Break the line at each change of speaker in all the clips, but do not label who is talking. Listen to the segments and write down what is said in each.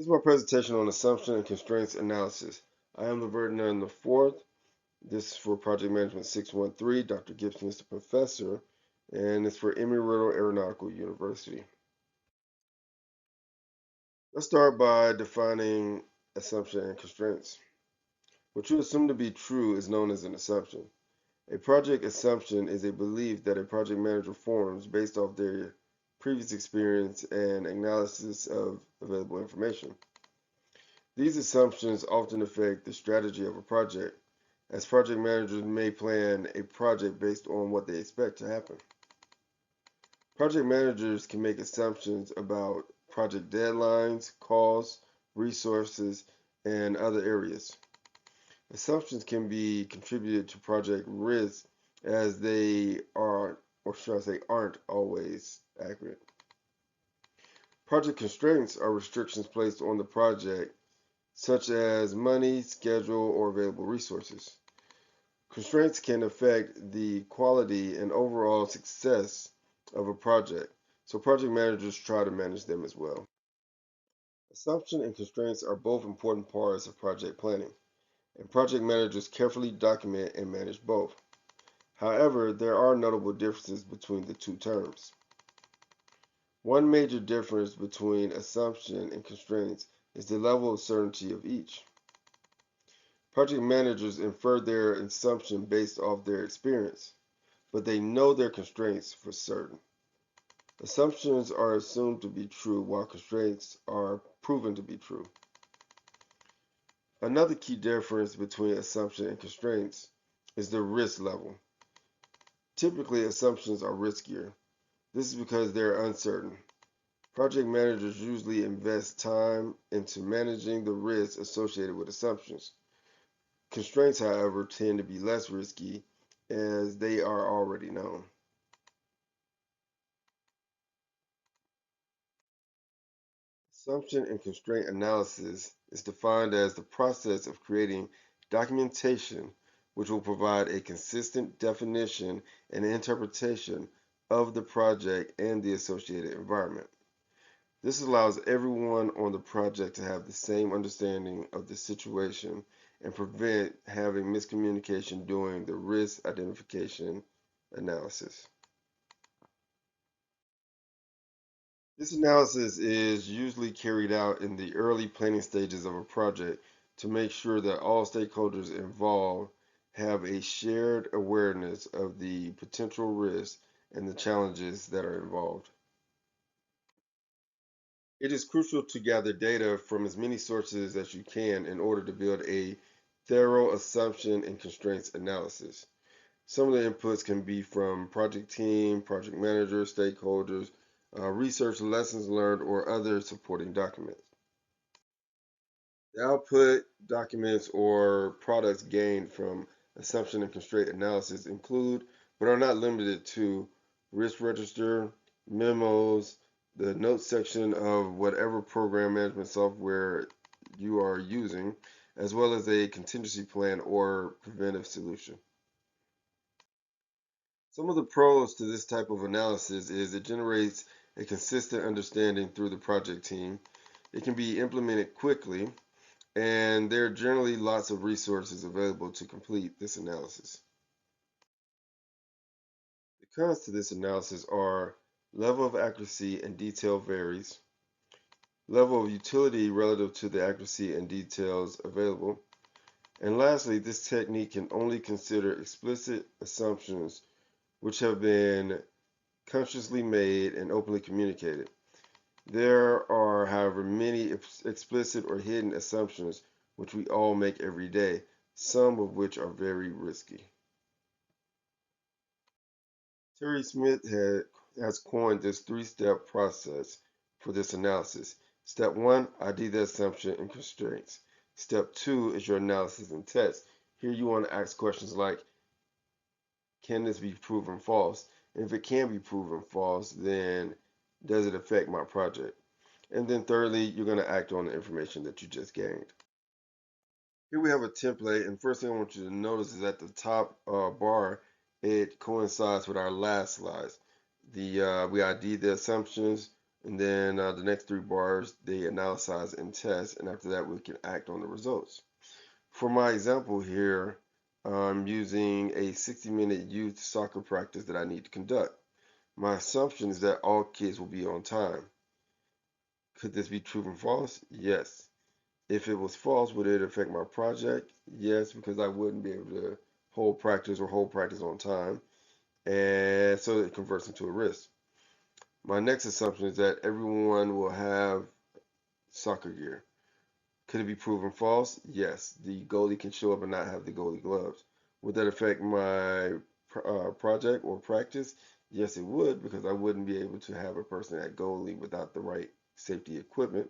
This is my presentation on assumption and constraints analysis. I am Laverton the fourth. This is for Project Management 613. Dr. Gibson is the professor, and it's for Embry-Riddle Aeronautical University. Let's start by defining assumption and constraints. What you assume to be true is known as an assumption. A project assumption is a belief that a project manager forms based off their previous experience and analysis of available information. These assumptions often affect the strategy of a project, as project managers may plan a project based on what they expect to happen. Project managers can make assumptions about project deadlines, costs, resources, and other areas. Assumptions can be contributed to project risk as they are, or should I say, aren't always accurate. Project constraints are restrictions placed on the project such as money, schedule, or available resources. Constraints can affect the quality and overall success of a project, so project managers try to manage them as well. Assumption and constraints are both important parts of project planning, and project managers carefully document and manage both. However, there are notable differences between the two terms. One major difference between assumption and constraints is the level of certainty of each. Project managers infer their assumption based off their experience, but they know their constraints for certain. Assumptions are assumed to be true while constraints are proven to be true. Another key difference between assumption and constraints is the risk level. Typically, assumptions are riskier. This is because they're uncertain. Project managers usually invest time into managing the risks associated with assumptions. Constraints, however, tend to be less risky as they are already known. Assumption and constraint analysis is defined as the process of creating documentation which will provide a consistent definition and interpretation of the project and the associated environment. This allows everyone on the project to have the same understanding of the situation and prevent having miscommunication during the risk identification analysis. This analysis is usually carried out in the early planning stages of a project to make sure that all stakeholders involved have a shared awareness of the potential risks and the challenges that are involved. It is crucial to gather data from as many sources as you can in order to build a thorough assumption and constraints analysis. Some of the inputs can be from project team, project manager, stakeholders, research, lessons learned, or other supporting documents. The output, documents, or products gained from assumption and constraint analysis include, but are not limited to, risk register, memos, the notes section of whatever program management software you are using, as well as a contingency plan or preventive solution. Some of the pros to this type of analysis is it generates a consistent understanding through the project team. It can be implemented quickly, and there are generally lots of resources available to complete this analysis. The cons to this analysis are level of accuracy and detail varies, level of utility relative to the accuracy and details available, and lastly, this technique can only consider explicit assumptions which have been consciously made and openly communicated. There are, however, many explicit or hidden assumptions which we all make every day, some of which are very risky. Terry Smith has coined this three-step process for this analysis. Step one, ID the assumption and constraints. Step two is your analysis and test. Here you want to ask questions like, can this be proven false? And if it can be proven false, then does it affect my project? And then thirdly, you're going to act on the information that you just gained. Here we have a template, and first thing I want you to notice is at the top bar, it coincides with our last slides. We ID the assumptions, And then the next three bars, they analyze and test, and after that, we can act on the results. For my example here, I'm using a 60-minute youth soccer practice that I need to conduct. My assumption is that all kids will be on time. Could this be true and false? Yes. If it was false, would it affect my project? Yes, because I wouldn't be able to hold practice on time, and so it converts into a risk. My next assumption is that everyone will have soccer gear. Could it be proven false? Yes. The goalie can show up and not have the goalie gloves. Would that affect my project or practice? Yes, it would, because I wouldn't be able to have a person at goalie without the right safety equipment.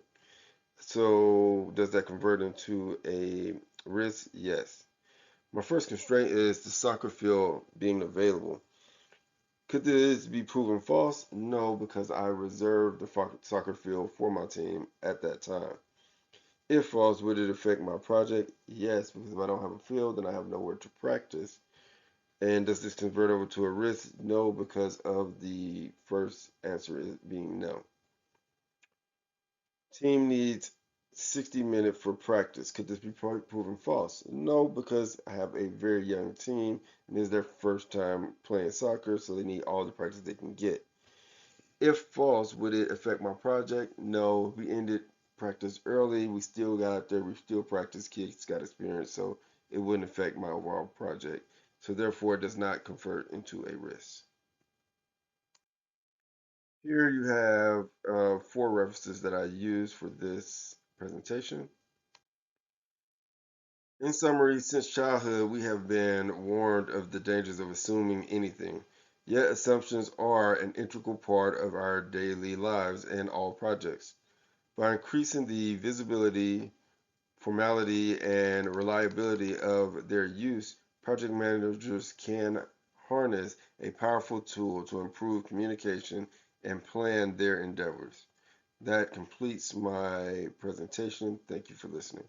So, does that convert into a risk? Yes. My first constraint is the soccer field being available. Could this be proven false? No, because I reserved the soccer field for my team at that time. If false, would it affect my project? Yes, because if I don't have a field, then I have nowhere to practice. And does this convert over to a risk? No, because of the first answer is being no. Team needs 60 minutes for practice. Could this be proven false? No, because I have a very young team and it's their first time playing soccer, so they need all the practice they can get. If false, would it affect my project? No, we ended practice early. We still got out there. We still practiced. Kids got experience, so it wouldn't affect my overall project. So therefore, it does not convert into a risk. Here you have four references that I use for this presentation. In summary, since childhood, we have been warned of the dangers of assuming anything. Yet assumptions are an integral part of our daily lives and all projects. By increasing the visibility, formality, and reliability of their use, project managers can harness a powerful tool to improve communication and plan their endeavors. That completes my presentation. Thank you for listening.